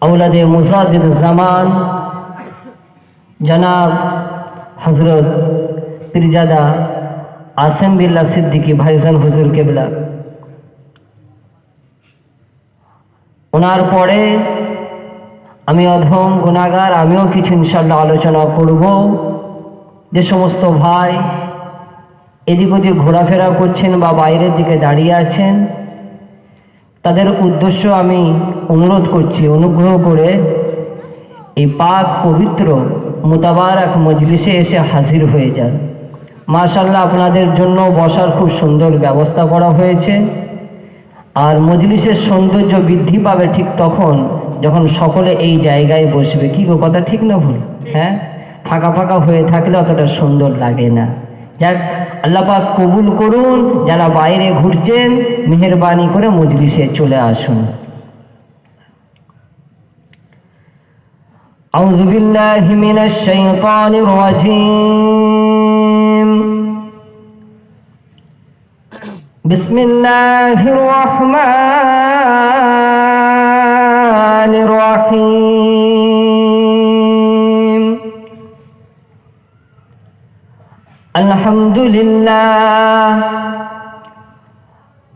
औलाद मुजादिद ज़मान जनाब हज़रत पीरजादा आसिम बिल्ला सिद्दीकी भाईजान हुजूर केबला ওনার পরে আমি অধম গুনাহগার আমিও কিছু ইনশাআল্লাহ আলোচনা করব। যে সমস্ত ভাই এদিক ওদিক ঘোরাফেরা করছেন বা বাইরের দিকে দাঁড়িয়ে আছেন তাদের উদ্দেশ্য আমি অনুরোধ করছি, অনুগ্রহ করে এই পাক পবিত্র মুতাবারক মজলিসে এসে হাজির হয়ে যান। মাশাআল্লাহ আপনাদের জন্য বসার খুব সুন্দর ব্যবস্থা করা হয়েছে। আর মজলিসের সৌন্দর্য বৃদ্ধি পাবে ঠিক তখন যখন সকলে এই জায়গায় বসবে। কি গো, কথা ঠিক না ভুল? হ্যাঁ, ফাঁকা ফাঁকা হয়ে থাকলে অতটা সুন্দর লাগে না। যাক, আল্লাহ পাক কবুল করুন। যারা বাইরে ঘুরছেন মেহেরবানি করে মজলিসে চলে আসুন। আউযু বিল্লাহি মিনাশ শাইতানির রাজীম। বিসমিল্লাহির রহমানির রহিম।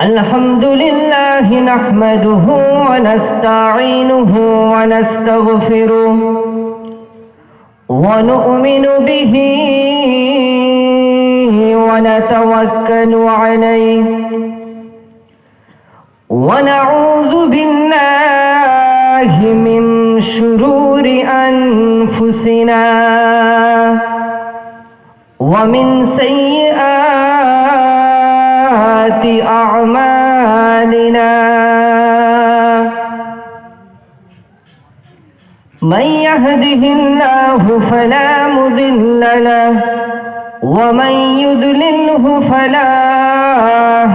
আলহামদুলিল্লাহ নাহমাদুহু ওয়া নাস্তাঈনুহু ওয়া নাস্তাগফিরুহু ওয়া নু'মিনু বিহি ونتوكل عليه ونعوذ بالله من شرور أنفسنا ومن سيئات أعمالنا من يهده الله فلا مضل له ومن يضلله فلا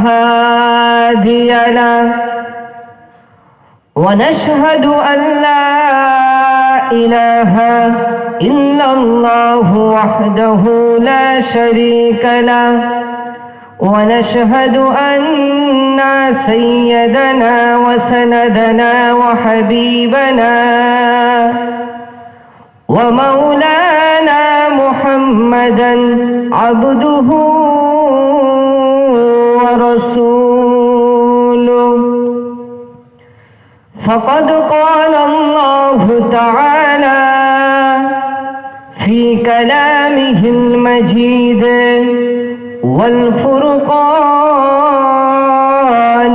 هادي له ونشهد أن لا إله إلا الله وحده لا شريك له ونشهد أن سيدنا وسندنا وحبيبنا ومولانا محمدا عبده ورسوله فقد قال الله تعالى في كلامه المجيد والفرقان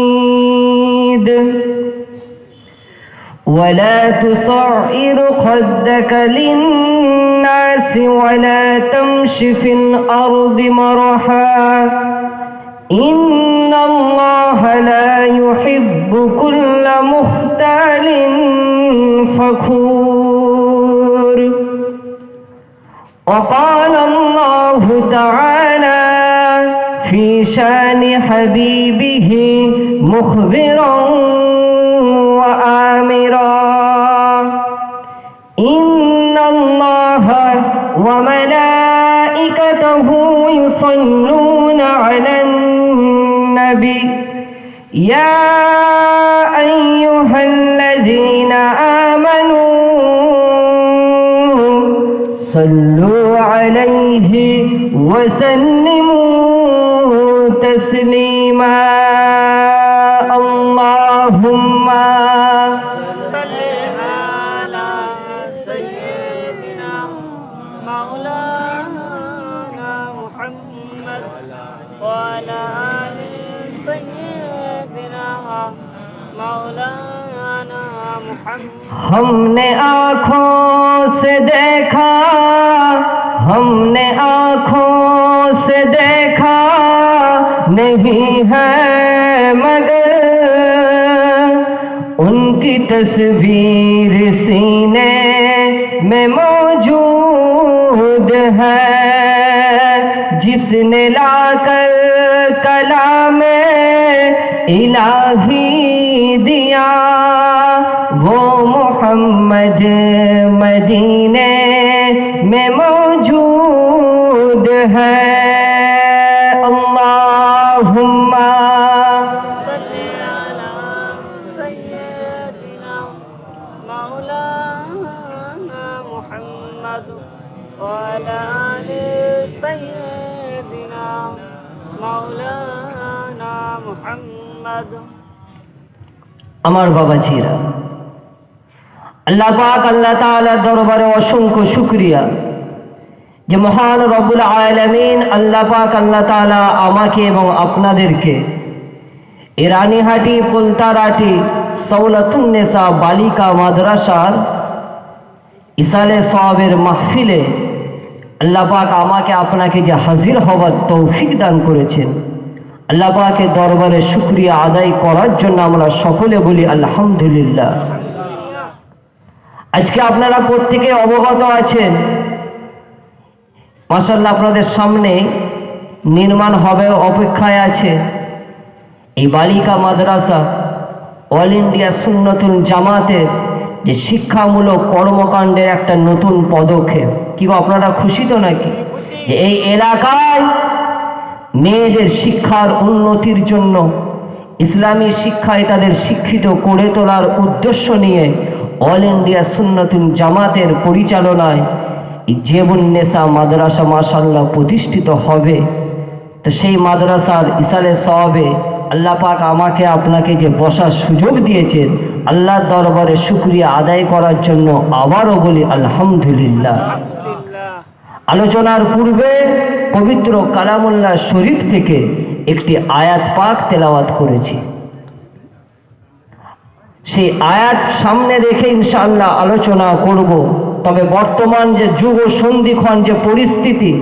الحميد ولا تصعر خدك للناس ولا تمش في الأرض مرحا إن الله لا يحب كل مختال فخور وقال الله تعالى في شان حبيبه مخبرا وآمرا إن الله وملائكته يصلون على النبي يا أيها الذين آمنوا صلوا عليه وسلموا تسليما اللهم صل على سيدنا مولانا محمد وعلى آل سيدنا مولانا محمد। हमने आँखों से देखा, हमने आँखों से देखा नहीं है मगर उनकी तस्वीर सीने में मौजूद है। जिसने लाकर कलामे इलाही दिया वो मोहम्मद मदीने में मौजूद है। अल्लाहुम्मा صل على سيدنا محمد وعلى آل سيدنا مولانا محمد আমার বাবাজিরা, আল্লাহ পাক আল্লাহ তাআলার দরবারে অসংখ্য শুকরিয়া যে মহান রব্বুল আলামিন আল্লাহ পাক আল্লাহ তাআলা আমাকে এবং আপনাদেরকে এই রানীহাটি পোলতারাটি সওলাতুন্নেসা বালিকা মাদ্রাসার ইসালে সওয়াবের মাহফিলে আল্লাহ পাক আমাকে আপনাকে যে হাজির হওয়ার তৌফিক দান করেছেন, আল্লাহ পাকের দরবারে শুকরিয়া আদায় করার জন্য আমরা সকলে বলি আলহামদুলিল্লাহ। আজকে আপনারা প্রত্যেকে অবগত আছেন, মাশাআল্লাহ আপনাদের সামনে নির্মাণ হবে অপেক্ষায় আছে এই বালিকা মাদ্রাসা অল ইন্ডিয়া সুন্নতুল জামাতের যে শিক্ষামূলক কর্মকাণ্ডের একটা নতুন পদক্ষেপ। কি গো, আপনারা খুশি তো নাকি? যে এই এলাকায় মেয়েদের শিক্ষার উন্নতির জন্য ইসলামী শিক্ষায় তাদের শিক্ষিত করে তোলার উদ্দেশ্য নিয়ে অল ইন্ডিয়া সুন্নতুল জামাতের পরিচালনায় এই জেবুন্নেসা মাদ্রাসা মাশাআল্লাহ প্রতিষ্ঠিত হবে। তো সেই মাদ্রাসার ইসালে সওয়াবে আল্লাহ পাক আমাকে আপনাকে যে বসার সুযোগ দিয়েছেন, আল্লাহর দরবারে শুকরিয়া আদায় করার জন্য আবারও বলি আলহামদুলিল্লাহ। আলোচনার পূর্বে পবিত্র কালামুল্লাহ শরীফ থেকে একটি আয়াত পাক তেলাওয়াত করেছি। সেই আয়াত সামনে রেখে ইনশাআল্লাহ আলোচনা করব। তবে বর্তমান যে যুগ ও সন্ধিক্ষণ যে পরিস্থিতি,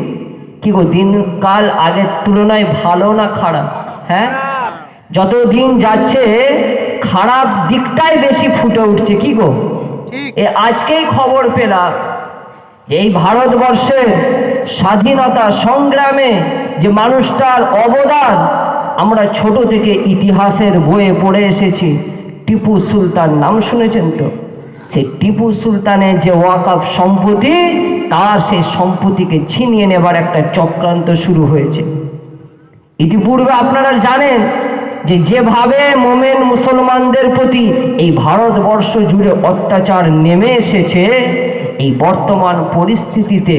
কি গো, দিনকাল আগের তুলনায় ভালো না খারাপ? হ্যাঁ, যত দিন যাচ্ছে খারাপ দিকটাই বেশি ফুটে উঠছে। কি গো, আজকেই খবর পেলাম এই ভারতবর্ষের স্বাধীনতা সংগ্রামে যে মানুষটার অবদান আমরা ছোট থেকে ইতিহাসের বইয়ে পড়ে এসেছি। টিপু সুলতান নাম শুনেছেন তো? সেই টিপু সুলতানের যে ওয়াকফ সম্পত্তি, তার সেই সম্পত্তিকে ছিনিয়ে নেবার একটা চক্রান্ত শুরু হয়েছে। ইতিপূর্বে আপনারা জানেন যে যেভাবে মোমেন মুসলমানদের প্রতি এই ভারতবর্ষ জুড়ে অত্যাচার নেমে এসেছে, এই বর্তমান পরিস্থিতিতে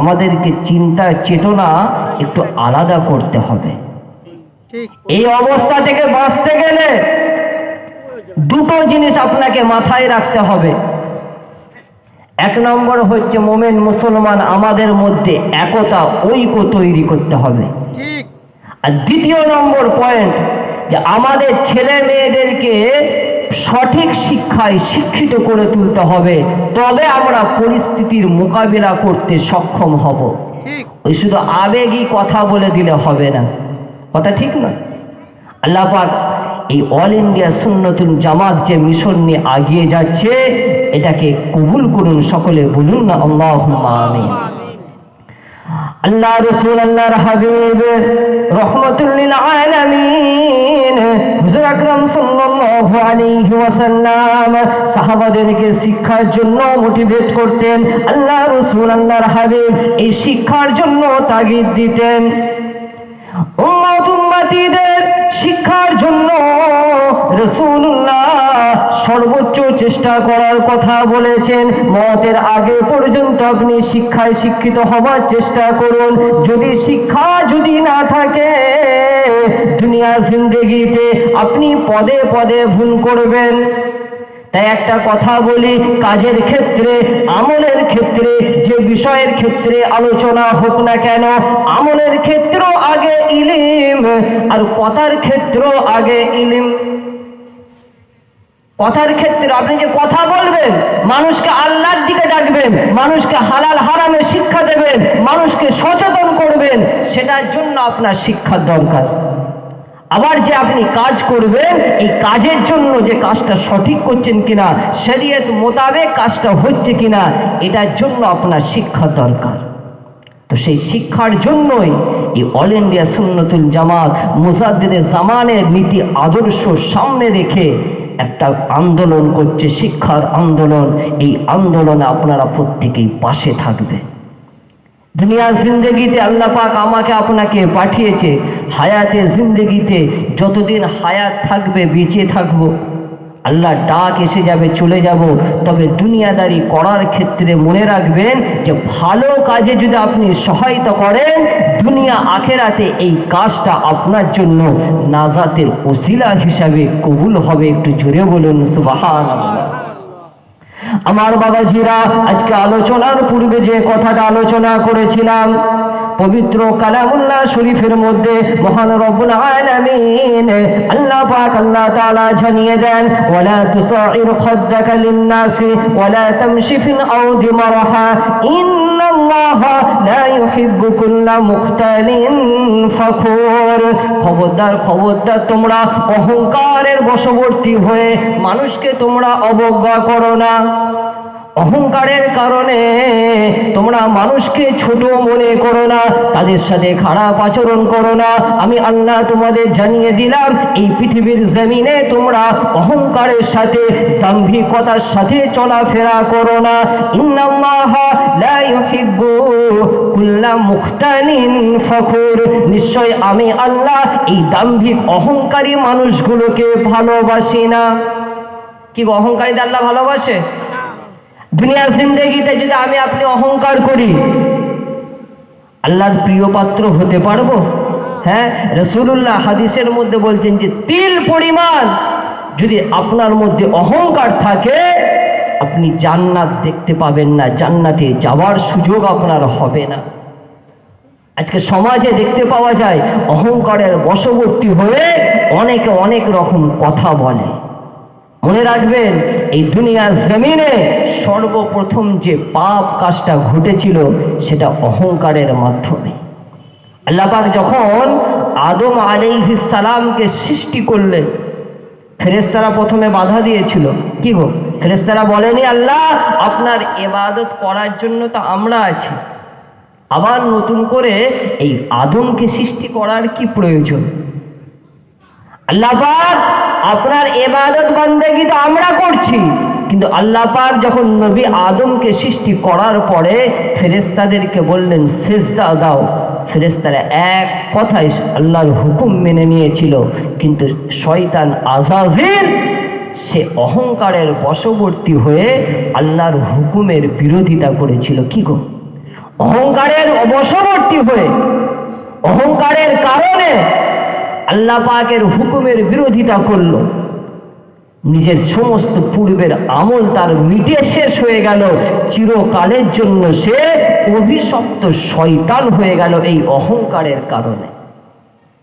আমাদেরকে চিন্তা চেতনা একটু আলাদা করতে হবে। এই অবস্থা থেকে বাঁচতে গেলে দুটো জিনিস আপনাকে মাথায় রাখতে হবে। এক নম্বর হচ্ছে মোমেন মুসলমান আমাদের মধ্যে একতা ঐক্য তৈরি করতে হবে। আর দ্বিতীয় নম্বর পয়েন্ট, যে আমাদের ছেলে মেয়েদেরকে সঠিক শিক্ষায় শিক্ষিত করে তুলতে হবে, তবে আমরা পরিস্থিতির মোকাবিলা করতে সক্ষম হব। ওই শুধু আবেগী কথা বলে দিলে হবে না, কথা ঠিক না? আল্লাহ পাক এই অল ইন্ডিয়া সুন্নতুল জামাত যে মিশন নিয়ে এগিয়ে যাচ্ছে, এটাকে কবুল করুন, সকলে বলুন না আল্লাহুম্মা আমিন। আল্লাহ রাসূল আল্লাহর হাবিব রাহমাতুল লিল আলামিন হুজুর আকরাম সাল্লাল্লাহু আলাইহি ওয়াসাল্লাম সাহাবাদেরকে শিক্ষার জন্য মোটিভেট করতেন। আল্লাহ রাসূল আল্লাহর হাবিব এই শিক্ষার জন্য তাগিদ দিতেন। উম্মতিদের শিক্ষার জন্য রাসূলুল্লাহ সর্বোচ্চ চেষ্টা করার কথা বলেছেন। মওতের আগে পর্যন্ত আপনি শিক্ষায় শিক্ষিত হবার চেষ্টা করুন। যদি শিক্ষা যদি না থাকে, দুনিয়ার জিন্দেগিতে আপনি পদে পদে ভুল করবেন। তাই একটা কথা বলি, কাজের ক্ষেত্রে, আমলের ক্ষেত্রে, যে বিষয়ের ক্ষেত্রে আলোচনা হোক না কেন, আমলের ক্ষেত্রেও আগে ইলম, আর কথার ক্ষেত্রেও আগে ইলম। কথার ক্ষেত্রে আপনি যে কথা বলবেন, মানুষকে আল্লাহর দিকে ডাকবেন, মানুষকে হালাল হারামে শিক্ষা দেবেন, মানুষকে সচেতন করবেন, সেটার জন্য আপনার শিক্ষার দরকার। আবার যে আপনি কাজ করবেন, এই কাজের জন্য যে কাজটা সঠিক করছেন কিনা, শরীয়ত মোতাবেক কাজটা হচ্ছে কিনা, এটার জন্য আপনার শিক্ষা দরকার। তো সেই শিক্ষার জন্যই এই অল ইন্ডিয়া সুন্নতুল জামাত মুজাদ্দিদে জামানের নীতি আদর্শ সামনে রেখে একটা আন্দোলন করছে, শিক্ষার আন্দোলন। এই আন্দোলনে আপনারা প্রত্যেকেই পাশে থাকবে। দুনিয়ার জিন্দগিতে আল্লাহ পাক আমাকে আপনাকে পাঠিয়েছে, হায়াতে জিন্দগিতে যতদিন হায়াত থাকবে বেঁচে থাকবো, আল্লাহ ডাক এসে যাবে, চলে যাব। তবে দুনিয়াদারি করার ক্ষেত্রে মনে রাখবেন যে ভালো কাজে যদি আপনি সহায়তা করেন, দুনিয়া আখেরাতে এই কাজটা আপনার জন্য নাজাতের ওসিলা হিসাবে কবুল হবে। একটু জোরে বলুন সুবহানাল্লাহ। আমার বাবাজিরা, আজকে আলোচনার পূর্বে যে কথাটা আলোচনা করেছিলাম, পবিত্র কালামুল্লাহ শরীফের মধ্যে মহান রব্বুল আলামিন আল্লাহ পাক আল্লাহ তাআলা জানিয়ে দেন, ওয়ালা তুসাইর খাদ্দাকা লিন-নাসি ওয়ালা তামশি ফিল আরদি মারহা ইন্নাল্লাহা লা ইউহিব্বু কুল্লা মুখতালিন ফাখুর। খবরদার খবরদার, তোমরা অহংকারের বশবর্তী হয়ে মানুষকে তোমরা অবজ্ঞা করো না। অহংকারের কারণে তোমরা মানুষকে ছোট মনে করো না, তাদের সাথে খারাপ আচরণ করো না। আমি আল্লাহ তোমাদের জানিয়ে দিলাম, এই পৃথিবীর জমিনে তোমরা অহংকারের সাথে দাম্ভিকতার সাথে চলাফেরা করো না। ইন্নাল্লাহা লা ইউহিব্বু কুল্লা মুখতালিন ফাখুর। নিশ্চয় আমি আল্লাহ এই দাম্ভিক অহংকারী মানুষগুলোকে ভালোবাসি না। কি অহংকারীদের আল্লাহ ভালোবাসে? দুনিয়ার জিন্দেগিতে যদি আমি আপনি অহংকার করি, আল্লাহর প্রিয় পাত্র হতে পারবো? হ্যাঁ, রাসূলুল্লাহ হাদিসের মধ্যে বলছেন যে তিল পরিমাণ যদি আপনার মধ্যে অহংকার থাকে, আপনি জান্নাত দেখতে পাবেন না, জান্নাতে যাওয়ার সুযোগ আপনার হবে না। আজকে সমাজে দেখতে পাওয়া যায় অহংকারের বশবর্তী হয়ে অনেকে অনেক রকম কথা বলে। মনে রাখবেন, এই দুনিয়ার জমিনে সর্বপ্রথম যে পাপ কাজটা ঘটেছিল সেটা অহংকারের মাধ্যমে। আল্লাহ পাক যখন আদম আলাইহিস সালামকে সৃষ্টি করলেন, ফেরেশতারা প্রথমে বাধা দিয়েছিল। কি গো, ফেরেশতারা বলেনি আল্লাহ আপনার ইবাদত করার জন্য তো আমরা আছি, আবার নতুন করে এই আদমকে সৃষ্টি করার কি প্রয়োজন? আল্লাহ পাক আপনার ইবাদত বন্দেগী তো আমরা করছি, কিন্তু আল্লাহ পাক যখন নবী আদমকে সৃষ্টি করার পরে ফেরেশতাদেরকে বললেন সিজদা দাও, ফেরেশতারা এক কথায় আল্লাহর হুকুম মেনে নিয়েছিল। কিন্তু শয়তান আজাজিল সে অহংকারের বশবর্তী হয়ে আল্লাহর হুকুমের বিরোধিতা করেছিল। কি গো, অহংকারের বশবর্তী হয়ে অহংকারের কারণে আল্লাহ পাকের হুকুমের বিরোধিতা করলো। নিজের সমস্ত পূর্বের আমল তার মিটে শেষ হয়ে গেল, চিরকালের জন্য সে অভিশপ্ত শয়তান হয়ে গেল এই অহংকারের কারণে।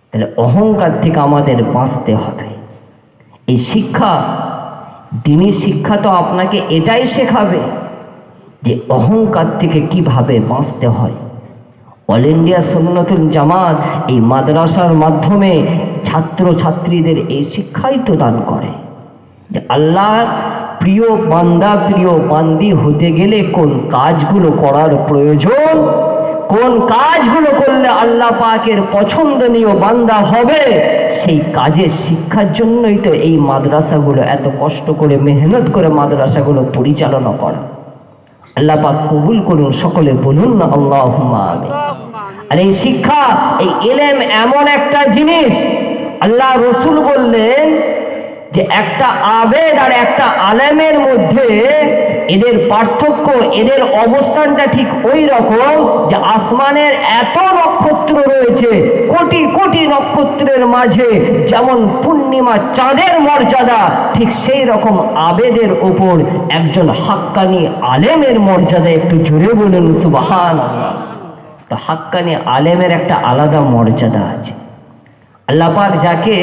তাহলে অহংকার থেকে আমাদের বাঁচতে হবে। এই শিক্ষা, দ্বীনি শিক্ষা তো আপনাকে এটাই শেখাবে যে অহংকার থেকে কিভাবে বাঁচতে হয়। অল ইন্ডিয়া সুন্নাতুল জামাত এই মাদ্রাসার মাধ্যমে ছাত্র ছাত্রীদের এই শিক্ষাই তো দান করে যে আল্লাহর প্রিয় বান্দা প্রিয় বান্দি হতে গেলে কোন কাজগুলো করার প্রয়োজন, কোন কাজগুলো করলে আল্লাহ পাকের পছন্দনীয় বান্দা হবে, সেই কাজের শিক্ষার জন্যই তো এই মাদ্রাসাগুলো এত কষ্ট করে মেহনত করে মাদ্রাসাগুলো পরিচালনা করা। আল্লাহ পাক কবুল করুন, সকলে বলুন না আল্লাহুম্মা আমিন। আর এই শিক্ষা, এই ইলম এমন একটা জিনিস, আল্লাহ রসুল বললেন যে একটা আবেদ আর একটা আলেমের মধ্যে এদের পার্থক্য, এদের অবস্থানটা ঠিক ওই রকম যে আসমানের এত নক্ষত্র রয়েছে, কোটি কোটি নক্ষত্রের মাঝে যেমন পূর্ণিমা চাঁদের মর্যাদা, ঠিক সেই রকম আবেদের ওপর একজন হাক্কানি আলেমের মর্যাদা। একটু জোরে বলুন সুবহানাল্লাহ। তো হাক্কানি আলেমের একটা আলাদা মর্যাদা আছে। আল্লাহ পাক যাকে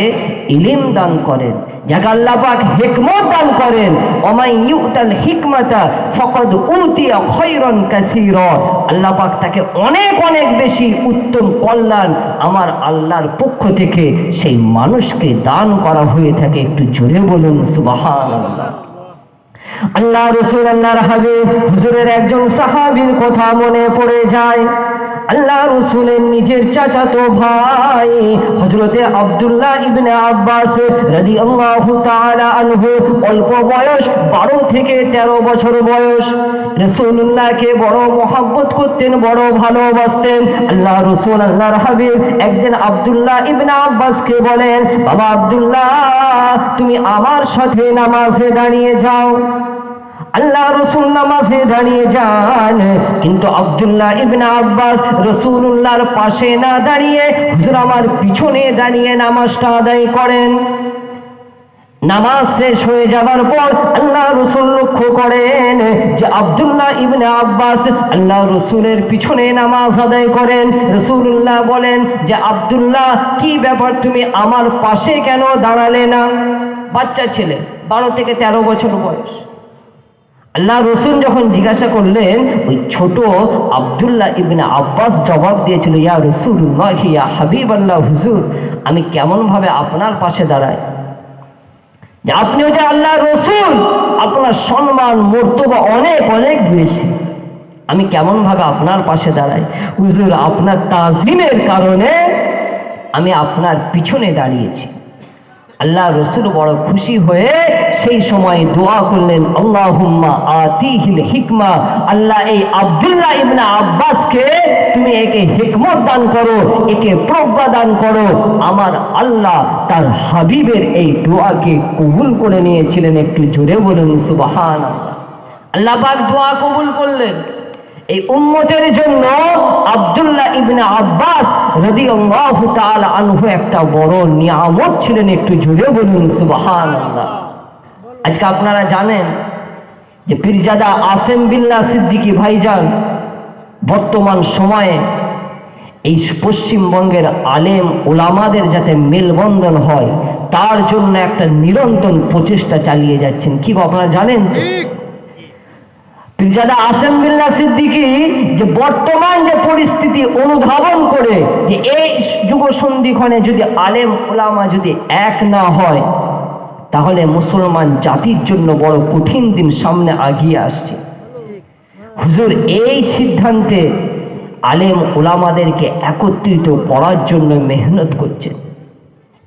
ইলম দান করেন, যাকে আল্লাহ পাক হিকমত দান করেন, ওমাই ইউতাল হিকমাতা ফাকাদ উতিয়া খায়রান কাসীরা, আল্লাহ পাক তাকে অনেক অনেক বেশি উত্তম কল্যাণ আমার আল্লাহর পক্ষ থেকে সেই মানুষকে দান করা হয়ে থাকে। একটু জোরে বলুন সুবহানাল্লাহ। আল্লাহ রাসূল আল্লাহর হাবিব হুজুরের একজন সাহাবীর কথা মনে পড়ে যায়। আল্লাহ রাসূলের নিজের চাচাতো ভাই হযরতে আব্দুল্লাহ ইবনে আব্বাস রাদিয়াল্লাহু তাআলা আনহু, অল্প বয়স 12 থেকে 13 বছর বয়স, রাসূলুল্লাহকে বড় মহব্বত করতেন, বড় ভালোবাসতেন। আল্লাহ রাসূল আল্লাহর হাবিব একদিন আব্দুল্লাহ ইবনে আব্বাসকে বলেন, বাবা আব্দুল্লাহ, তুমি আমার সাথে নামাজে দাঁড়িয়ে যাও। আল্লাহ রাসূল নামাজে দাঁড়িয়ে যান, কিন্তু আব্দুল্লাহ ইবনে আব্বাস রাসূলুল্লাহর পাশে না দাঁড়িয়ে হুজুর আমার পিছনে দাঁড়িয়ে নামাজটা আদায় করেন। নামাজ শেষ হয়ে যাবার পর আল্লাহ রাসূল লক্ষ্য করেন যে আব্দুল্লাহ ইবনে আব্বাস আল্লাহ রাসূলের পিছনে নামাজ আদায় করেন। রাসূলুল্লাহ বলেন যে আব্দুল্লাহ, কি ব্যাপার, তুমি আমার পাশে কেন দাঁড়ালে না? বাচ্চা ছেলে, 12 থেকে 13 বছর বয়স। আল্লাহ রাসূল যখন জিজ্ঞাসা করলেন, ওই ছোট আব্দুল্লাহ ইবনে আব্বাস জবাব দিয়েছিল, ইয়া রাসূলুল্লাহ, ইয়া হাবিবাল্লাহ, হুজুর, আমি কেমন ভাবে আপনার পাশে দাঁড়াই? যে আপনিও যে আল্লাহ রাসূল, আপনার সম্মান মর্তবা অনেক অনেক বেশি, আমি কেমন ভাবে আপনার পাশে দাঁড়াই? হুজুর, আপনার তাজিমের কারণে আমি আপনার পিছনে দাঁড়িয়েছি। আল্লাহ রাসূল বড় খুশি হয়ে সেই সময় দোয়া করলেন, আল্লাহুম্মা আতিহিল হিকমা, আল্লাহ এই আব্দুল্লাহ ইবনে আব্বাসকে তুমি একে হিকমত দান করো, একে প্রজ্ঞা দান করো। আমার আল্লাহ তার হাবিবের এই দোয়াকে কবুল করে নিয়েছিলেন। একটু জোরে বলুন সুবহানাল্লাহ। আল্লাহ পাক দোয়া কবুল করলেন। এই উম্মতের জন্য আব্দুল্লাহ ইবনে আব্বাস রাদিয়াল্লাহু তাআলা আনহু একটা বড় নিয়ামত ছিলেন। একটু জোরে বলুন সুবহানাল্লাহ। আজকে আপনারা জানেন যে পীরজাদা আসেম বিল্লাহ সিদ্দিকী ভাইজান বর্তমান সময়ে এই পশ্চিমবঙ্গের আলেম ওলামাদের যাতে মেলবন্ধন হয় তার জন্য একটা নিরন্তর প্রচেষ্টা চালিয়ে যাচ্ছেন। কি আপনারা জানেন তো? পীরজাদা আসেম বিল্লাহ সিদ্দিকী যে বর্তমান যে পরিস্থিতি অনুধাবন করে যে এই যুগ সন্ধিক্ষণে যদি আলেম ওলামা যদি এক না হয় তাহলে মুসলমান জাতির জন্য বড় কঠিন দিন সামনে আগিয়ে আসছে। হুজুর এই সিদ্ধান্তে আলেম ওলামাদেরকে একত্রিত করার জন্য মেহনত করছেন।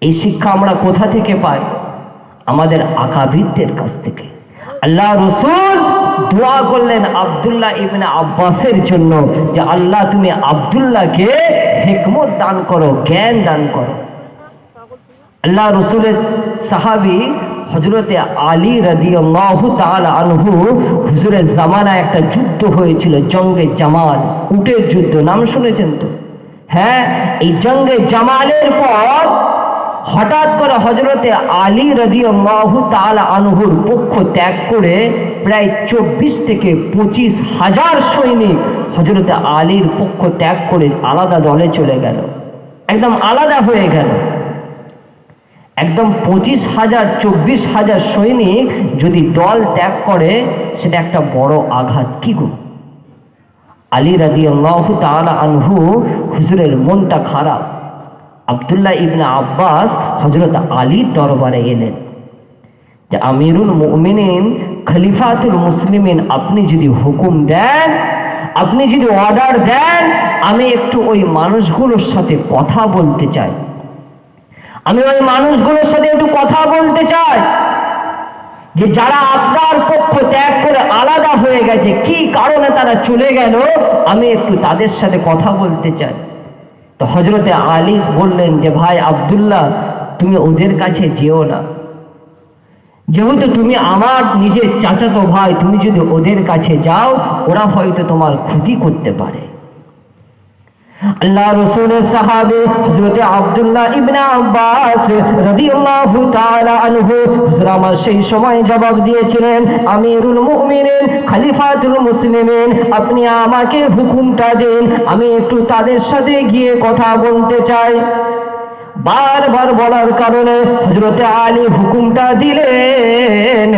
এই শিক্ষা আমরা কোথা থেকে পাই? আমাদের আকাবিরদের কাছ থেকে। আল্লাহ রাসূল দোয়া করলেন আব্দুল্লাহ ইবনে আব্বাসের জন্য যে আল্লাহ তুমি আব্দুল্লাহকে হিকমত দান করো, জ্ঞান দান করো। আল্লাহ রাসূলের সাহাবী হযরতে আলী রাদিয়াল্লাহু তাআলা আনহু, হুজুরের জামানায় একটা যুদ্ধ হয়েছিল, জঙ্গে জামাল, উটের যুদ্ধ, নাম শুনেছেন তো? হ্যাঁ, এই জঙ্গে জামালের পর হঠাৎ করে হযরতে আলী রাদিয়াল্লাহু তাআলা আনহুর পক্ষ ত্যাগ করে প্রায় 24 থেকে 25 হাজার সৈনিক হযরতে আলীর পক্ষ ত্যাগ করে আলাদা দলে চলে গেল, একদম আলাদা হয়ে গেল। একদম 25,000 24,000 সৈনিক যদি দল ত্যাগ করে সেটা একটা বড় আঘাত। কি গো? আলী রাদিয়াল্লাহু তাআলা আনহু হুজুরের মনটা খারাপ। আব্দুল্লাহ ইবনে আব্বাস হযরত আলীর দরবারে এলেন যে আমিরুল মুমিনিন, খলিফাতুল মুসলিমিন, আপনি যদি হুকুম দেন, আপনি যদি অর্ডার দেন, আমি একটু ওই মানুষগুলোর সাথে কথা বলতে চাই। আমি ওই মানুষগুলোর সাথে একটু কথা বলতে চাই যে যারা আপনার পক্ষ ত্যাগ করে আলাদা হয়ে গেছে, কি কারণে তারা চলে গেল, আমি একটু তাদের সাথে কথা বলতে চাই। তো হযরতে আলী বললেন যে ভাই আব্দুল্লাহ, তুমি ওদের কাছে যেও না, যেহেতু তুমি আমার নিজের চাচাতো ভাই, তুমি যদি ওদের কাছে যাও ওরা হয়তো তোমার ক্ষতি করতে পারে। আল্লাহ রাসূলের সাহাবী হযরতে আব্দুল্লাহ ইবনে আব্বাস রাদিয়াল্লাহু তাআলা আনহু হুজুর আমার সেই সময় জবাব দিয়েছিলেন, আমিরুল মুমিনিন, খলিফাতুল মুসলিমিন, আপনি আমাকে হুকুমটা দিন, আমি একটু তাদের সাথে গিয়ে কথা বলতে চাই। বারবার বলার কারণে হযরতে আলী হুকুমটা দিলেন।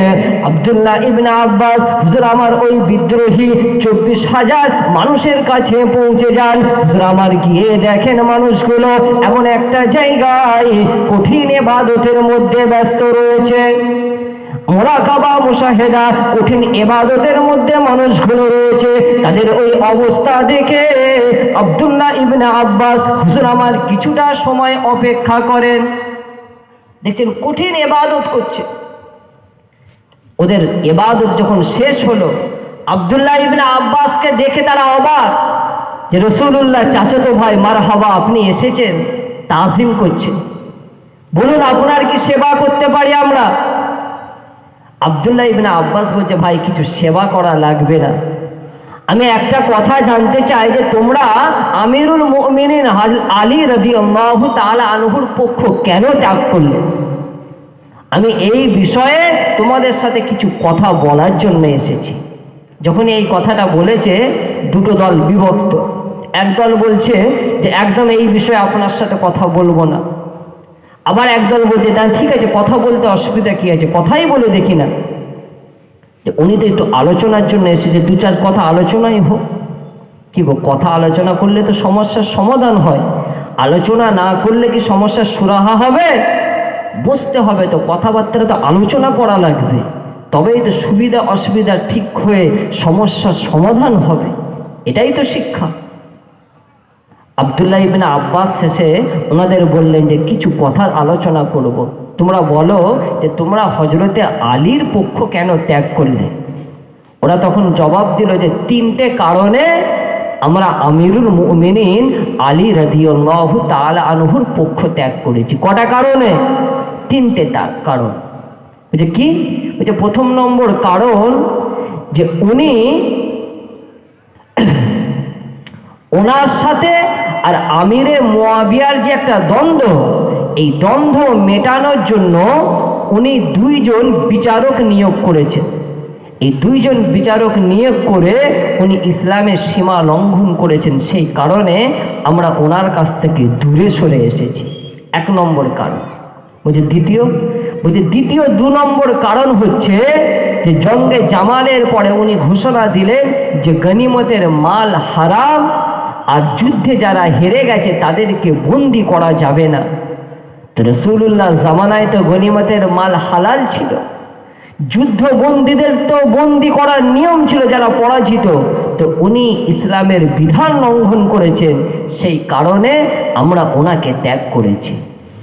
আব্দুল্লাহ ইবনে আব্বাস, হুজুর আমার ওই বিদ্রোহী 24,000 মানুষের কাছে পৌঁছে যান। হুজুর আমার গিয়ে দেখেন মানুষগুলো এমন একটা জায়গায় কঠিন ইবাদতের মধ্যে ব্যস্ত রয়েছে। মুরাকাবা মুশাহেদা কঠিন ইবাদতের মধ্যে মানুষগুলো রয়েছে, তাদের ওই অবস্থা দেখে আব্দুল্লাহ ইবনে আব্বাস, হুজুর আমার কিছুটা সময় অপেক্ষা করেন। দেখছেন কঠিন ইবাদত করছে, ওদের ইবাদত যখন শেষ হলো, আব্দুল্লাহ ইবনে আব্বাসকে দেখে তারা অবাক যে রাসূলুল্লাহ চাচাতো ভাই মারহাবা, আপনি এসেছেন, তাজিম করছেন, বলুন আপনার কি সেবা করতে পারি আমরা? আব্দুল্লাহ ইবনে আব্বাস বলছে, ভাই কিছু সেবা করা লাগবে না, আমি একটা কথা জানতে চাই যে তোমরা আমিরুল মুমিনিন আলী রাদিয়াল্লাহু তাআলা আনহুর পক্ষ কেন ত্যাগ করলে? আমি এই বিষয়ে তোমাদের সাথে কিছু কথা বলার জন্য এসেছি। যখন এই কথাটা বলেছে, দুটো দল বিভক্ত। একদল বলছে যে একদম এই বিষয়ে আপনার সাথে কথা বলবো না, আবার একদল বলছে না ঠিক আছে, কথা বলতে অসুবিধা কি আছে, কথাই বলে দেখি না। উনি তো একটু আলোচনার জন্য এসেছে, দু চার কথা আলোচনাই হোক। কি গো, কথা আলোচনা করলে তো সমস্যার সমাধান হয়, আলোচনা না করলে কি সমস্যার সুরাহা হবে? বুঝতে হবে তো, কথাবার্তা তো আলোচনা করা লাগবে, তবেই তো সুবিধা অসুবিধা ঠিক হয়ে সমস্যার সমাধান হবে, এটাই তো শিক্ষা। আব্দুল্লাহ ইবনে আব্বাস শেষে ওনাদের বললেন যে কিছু কথা আলোচনা করব, তোমরা বলো যে তোমরা হযরতে আলীর পক্ষ কেন ত্যাগ করলে? ওরা তখন জবাব দিল যে তিনটে কারণে আমরা আমিরুল মুমিনিন আলী রাদিয়াল্লাহু তাআলা আনহুর পক্ষ ত্যাগ করেছি। কটা কারণে? তিনটে কারণ। বলছে কি? বলছে প্রথম নম্বর কারণ যে উনি ওনার সাথে আর আমিরে মুয়াবিয়ার যে একটা দ্বন্দ্ব, এই দ্বন্দ্ব মেটানোর জন্য উনি দুইজন বিচারক নিয়োগ করেছেন। এই দুইজন বিচারক নিয়োগ করে উনি ইসলামের সীমা লঙ্ঘন করেছেন, সেই কারণে আমরা ওনার কাছ থেকে দূরে সরে এসেছি। এক নম্বর কারণ। বলছে দ্বিতীয় 2 নম্বর কারণ হচ্ছে যে জঙ্গে জামালের পরে উনি ঘোষণা দিলেন যে গনিমতের মাল হারাম, আর যুদ্ধে যারা হেরে গেছে তাদেরকে বন্দি করা যাবে না। তো রাসূলুল্লাহ জামানায় তো গনিমতের মাল হালাল ছিল, যুদ্ধ বন্দীদের তো বন্দি করার নিয়ম ছিল যারা পরাজিত, তো উনি ইসলামের বিধান লঙ্ঘন করেছেন, সেই কারণে আমরা ওনাকে ত্যাগ করেছি।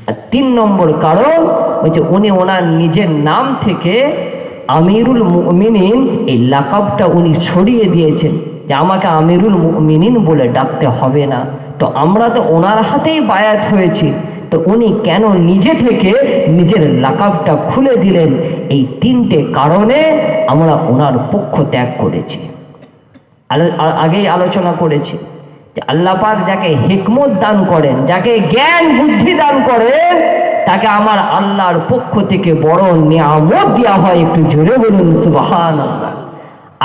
আর 3 নম্বর কারণ হচ্ছে উনি ওনার নিজের নাম থেকে আমিরুল মুমিনিন এই লাকাবটা উনি সরিয়ে দিয়েছেন, যে আমাকে আমিরুল মুমিনিন বলে ডাকতে হবে না। তো আমরা তো ওনার হাতেই বায়াত হয়েছি, তো উনি কেন নিজে থেকে নিজের লাকাবটা খুলে দিলেন? এই 3টে কারণে আমরা ওনার পক্ষ ত্যাগ করেছি। আগেই আলোচনা করেছি যে আল্লাহ পাক যাকে হিকমত দান করেন, যাকে জ্ঞান বুদ্ধি দান করেন, তাকে আমার আল্লাহর পক্ষ থেকে বড় নিয়ামত দেওয়া হয়। একটু জোরে বলুন সুবহানাল্লাহ।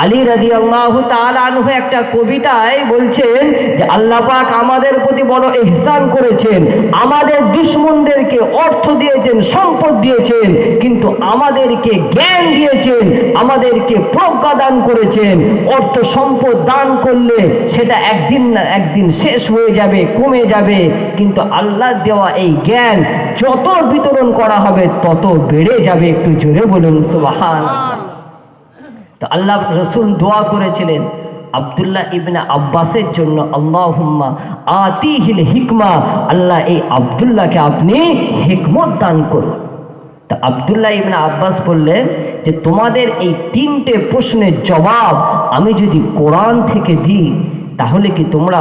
আলী রাদিয়াল্লাহু তাআলা আনহু একটা কবিতায় বলছেন যে আল্লাহ পাক আমাদের প্রতি বড় ইহসান করেছেন, আমাদের দুশমনদেরকে অর্থ দিয়েছেন, সম্পদ দিয়েছেন, কিন্তু আমাদেরকে জ্ঞান দিয়েছেন, আমাদেরকে প্রজ্ঞা দান করেছেন। অর্থ সম্পদ দান করলে সেটা একদিন না একদিন শেষ হয়ে যাবে, কমে যাবে, কিন্তু আল্লাহ দেওয়া এই জ্ঞান যত বিতরণ করা হবে তত বেড়ে যাবে। একটু জোরে বলুন সুবহানাল্লাহ। তো আল্লাহ রসুল দোয়া করেছিলেন আব্দুল্লাহ ইবনে আব্বাসের জন্য, আল্লাহুম্মা আতিহিল হিকমা, আল্লাহ এই আব্দুল্লাহকে আপনি হিকমত দান করুন। তো আব্দুল্লাহ ইবনে আব্বাস বললেন যে তোমাদের এই 3টে প্রশ্নের জবাব আমি যদি কোরআন থেকে দিই, তাহলে কি তোমরা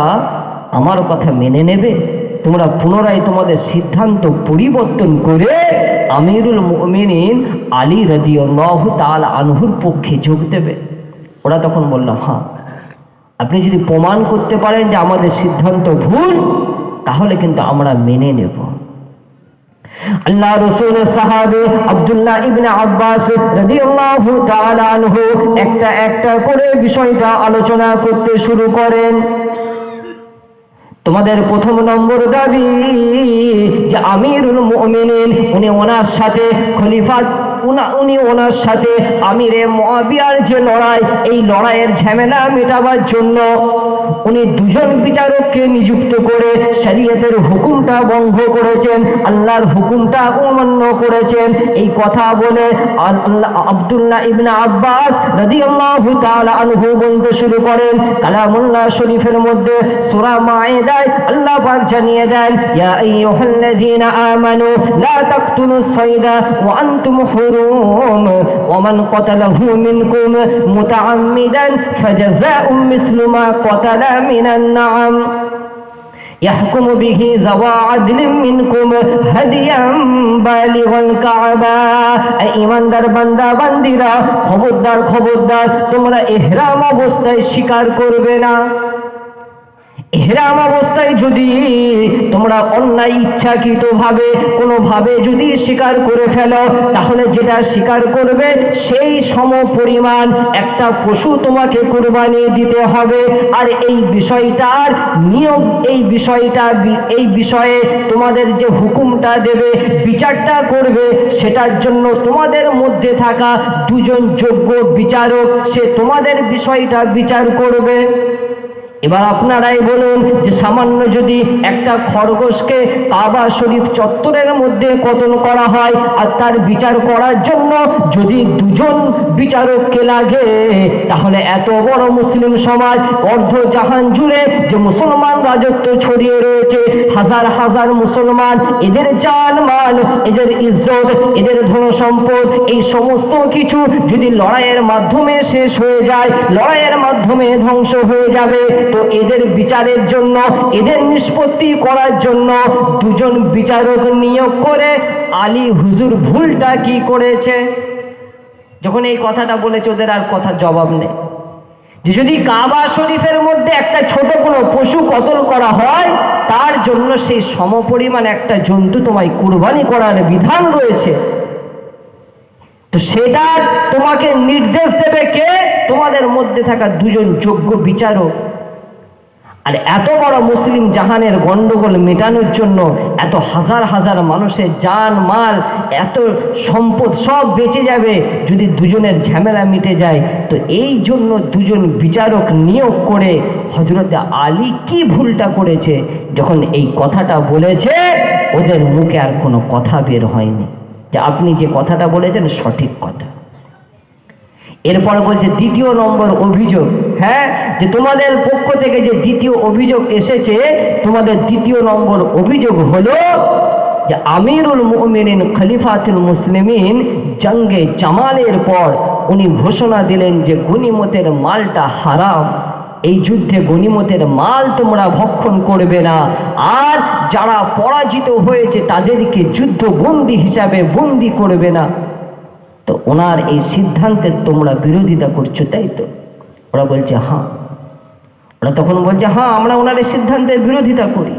আমার কথা মেনে নেবে? তোমরা পুনরায় তোমাদের সিদ্ধান্ত পরিবর্তন করে আমিরুল মুমিনিন আলী রাদিয়াল্লাহু তাআলা আনহুর পক্ষে যোগ দেবে? ওরা তখন বলল হ্যাঁ, আপনি যদি প্রমাণ করতে পারেন যে আমাদের সিদ্ধান্ত ভুল, তাহলে কিন্তু আমরা মেনে নেব। আল্লাহ রাসূলের সাহাবী আব্দুল্লাহ ইবনে আব্বাস রাদিয়াল্লাহু তাআলা আনহু একটা একটা করে বিষয়টা আলোচনা করতে শুরু করেন। তোমাদের প্রথম নম্বর দাবি যে আমিরুল মুমিনিন উনি ওনার সাথে খলিফা, উনি ওনার সাথে আমিরে মুয়াবিয়ার যে লড়াই, এই লড়াইয়ের ঝামেলা মেটাবার জন্য উনি দুজন বিচারককে নিযুক্ত করে শরীয়তের হুকুমটা ভঙ্গ করেছেন, আল্লাহর হুকুমটা অমান্য করেছেন। এই কথা বলে আব্দুল্লাহ ইবনে আব্বাস রাদিয়াল্লাহু তাআলা আনহু বলতে শুরু করেন, কালামুল্লাহ শরীফের মধ্যে সূরা মাইদায় আল্লাহ পাক জানিয়ে দেন, ইয়া আইয়ুহাল্লাযীনা আমানু লা তাকতুলুস সাইদা ওয়া আনতুম হুরুম ওয়া মান ক্বাতালাহু মিনকুম মুতাআম্মিদান ফাজাযাউম মিসলু মা ক্বাতালা মিনান না'ম يحكم به ذوى عدل منكم هديا بالغ الكعبة। ঈমানদার বান্দা বান্দিরা, খবরদার খবরদার, তোমরা ইহরাম অবস্থায় শিকার করবে না। ইহরাম অবস্থায় যদি তোমরা অন্যায় ইচ্ছাকৃতভাবে কোনোভাবে যদি শিকার করে ফেলো, তাহলে যেটা শিকার করবে সেই সম পরিমাণ একটা পশু তোমাকে কুরবানি দিতে হবে। আর এই বিষয়টার নিয়ম, এই বিষয়ে তোমাদের যে হুকুমটা দেবে, বিচারটা করবে, সেটার জন্য তোমাদের মধ্যে থাকা দুজন যোগ্য বিচারক, সে তোমাদের বিষয়টা বিচার করবে। এবার আপনারাই বলুন যে সামান্য যদি একটা খরগোশকে কাবা শরীফ চত্বরের মধ্যে কতল করা হয়, আর তার বিচার করার জন্য যদি দুজন বিচারককে লাগে, তাহলে এত বড় মুসলিম সমাজ, অর্ধ জাহান জুড়ে যে মুসলমান রাজত্ব ছড়িয়ে রয়েছে, হাজার হাজার মুসলমান, এদের জান মাল, এদের ইজ্জত, এদের ধন সম্পদ, এই সমস্ত কিছু যদি লড়াইয়ের মাধ্যমে শেষ হয়ে যায়, লড়াইয়ের মাধ্যমে ধ্বংস হয়ে যাবে, তো এদের বিচারের জন্য, এদের নিষ্পত্তি করার জন্য দুজন বিচারক নিয়োগ করে আলী হুজুর ভুলটা কি করেছে? যখন এই কথাটা বলেছে, ওদের আর কথার জবাব নেই। যে যদি কাবা শরীফের মধ্যে একটা ছোট কোনো পশু কতল করা হয়, তার জন্য সেই সমপরিমাণ একটা জন্তু তোমায় কুরবানি করার বিধান রয়েছে, তো সেটা তোমাকে নির্দেশ দেবে কে? তোমাদের মধ্যে থাকা দুজন যোগ্য বিচারক। আর এত বড় মুসলিম জাহানের গন্ডগোল মেটানোর জন্য এত হাজার হাজার মানুষের জান মাল, এত সম্পদ সব বেঁচে যাবে যদি দুজনের ঝামেলা মিটে যায়। তো এই জন্য দুজন বিচারক নিয়োগ করে হযরত আলী কি ভুলটা করেছে, যখন এই কথাটা বলেছে, ওদের মুখে আর কোনো কথা বের হয়নি যে আপনি যে কথাটা বলেছেন সঠিক কথা। এরপর বলছে দ্বিতীয় নম্বর অভিযোগ, হ্যাঁ, যে তোমাদের পক্ষ থেকে যে দ্বিতীয় অভিযোগ এসেছে, তোমাদের দ্বিতীয় নম্বর অভিযোগ হলো যে আমিরুল মুমিনিন খলিফাতুল মুসলিমিন জঙ্গে জামালের পর উনি ঘোষণা দিলেন যে গনিমতের মালটা হারাম, এই যুদ্ধে গনিমতের মাল তোমরা ভক্ষণ করবে না, আর যারা পরাজিত হয়েছে তাদেরকে যুদ্ধবন্দী হিসাবে বন্দী করবে না। তো ওনার এই সিদ্ধান্তের তোমরা বিরোধিতা করছো, তাই তো? ওরা বলছে হ্যাঁ। ওরা তখন বলছে হ্যাঁ, আমরা ওনার এই সিদ্ধান্তের বিরোধিতা করি।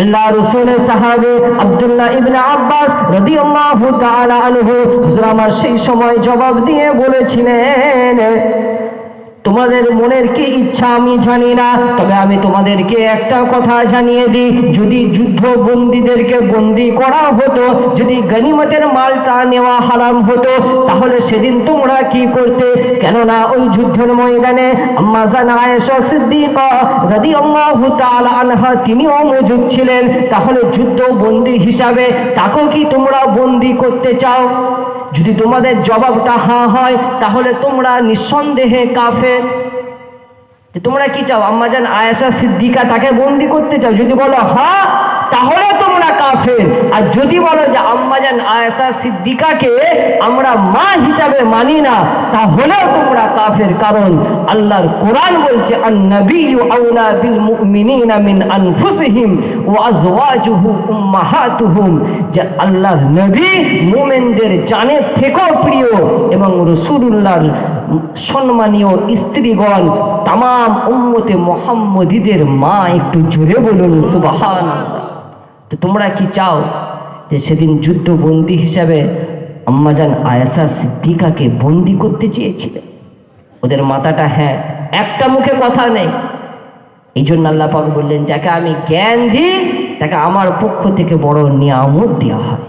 আল্লাহ রাসূলের সাহাবী আব্দুল্লাহ ইবনে আব্বাস রাদিয়াল্লাহু তাআলা আনহু হুজুর আমার সেই সময় জবাব দিয়ে বলেছিলেন, তোমাদের মনের কি ইচ্ছা আমি জানি না, তবে আমি তোমাদেরকে একটা কথা জানিয়ে দিই, যদি যুদ্ধ বন্দীদেরকে বন্দী করা হতো, যদি গনিমতের মালটা নেওয়া হারাম হতো, তাহলে সেদিন তোমরা কি করতে? কেননা ওই যুদ্ধের ময়দানে আম্মা জান আয়েশা সিদ্দিকা রাদিয়াল্লাহু তাআলা আনহা তিনিও মজুদ ছিলেন। তাহলে যুদ্ধ বন্দী হিসাবে তাকেও কি তোমরা বন্দী করতে চাও? যদি তোমাদের জবাবটা হ্যাঁ হয়, তাহলে তোমরা নিঃসন্দেহে কাফের। যে তোমরা কি চাও? আম্মা জান আয়েশা সিদ্দিকা তাকে বন্দী করতে চাও? যদি বলো হ্যাঁ, তাহলে তোমরা কাফের। আর যদি বলো যে আম্মা জান আয়েশা সিদ্দিকাকে আমরা মা হিসাবে মানি না, তাহলেও তোমরা কাফের। কারণ আল্লাহর কোরআন বলছে আন-নাবিয়্যু আওলা বিল মুমিনিনা মিন আনফুসিহিম ওয়া আজওয়াজুহু উম্মাহাতুহুম, যে আল্লাহর নবী মুমিনদের জানের থেকেও প্রিয়, এবং রাসূলুল্লাহর সম্মানীয় স্ত্রীগণ তামাম উম্মতে মুহাম্মদীদের মা। একটু জোরে বলুন সুবহানাল্লাহ। তো তোমরা কি চাও যে সেদিন যুদ্ধবন্দী হিসাবে আম্মাজান আয়েশা সিদ্দিকাকে বন্দী করতে চেয়েছিল? ওদের মাথাটা হ্যাঁ, একটা মুখে কথা নেই। এই জন্য আল্লাহ পাক বললেন, যাকে আমি জ্ঞান দিই তাকে আমার পক্ষ থেকে বড় নিয়ামত দেওয়া হয়।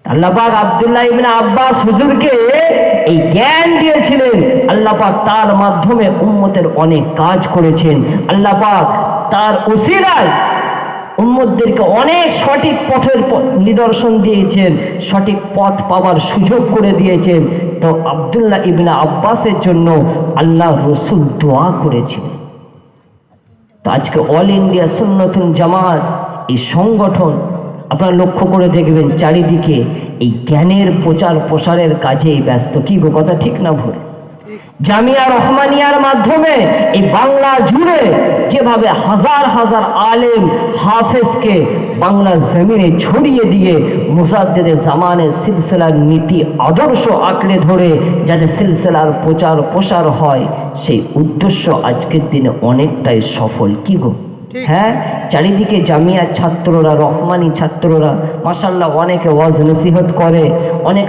আল্লাহ পাক আব্দুল্লাহ ইবনে আব্বাস হুজুরকে এই জ্ঞান দিয়েছিলেন। আল্লাহ পাক তার মাধ্যমে উম্মতের অনেক কাজ করেছেন। আল্লাহ পাক তার উসিলায় উম্মতদেরকে অনেক সঠিক পথের নিদর্শন দিয়েছেন, সঠিক পথ পাওয়ার সুযোগ করে দিয়েছেন। তো আব্দুল্লাহ ইবনে আব্বাসের জন্য আল্লাহ রসুল দোয়া করেছিলেন। তো আজকে অল ইন্ডিয়া সুন্নতুল জামাত এই সংগঠন আপনারা লক্ষ্য করে দেখবেন চারিদিকে এই জ্ঞানের প্রচার প্রসারের কাজেই ব্যস্ত। কি গো, কথা ঠিক না ভুল? জামিয়া রহমানিয়ার মাধ্যমে এই বাংলা জুড়ে যেভাবে হাজার হাজার আলেম হাফেজকে বাংলা জমিনে ছড়িয়ে দিয়ে মুজাদ্দিদে জামানের সিলসিলার নীতি আদর্শ আঁকড়ে ধরে যাতে সিলসিলার প্রচার প্রসার হয়, সেই উদ্দেশ্য আজকের দিনে অনেকটাই সফল। কি গো? হ্যাঁ, চারিদিকে জামিয়ার ছাত্ররা, রহমানি ছাত্ররা মাশাআল্লাহ অনেকে ওয়াজ নসিহত করে, অনেক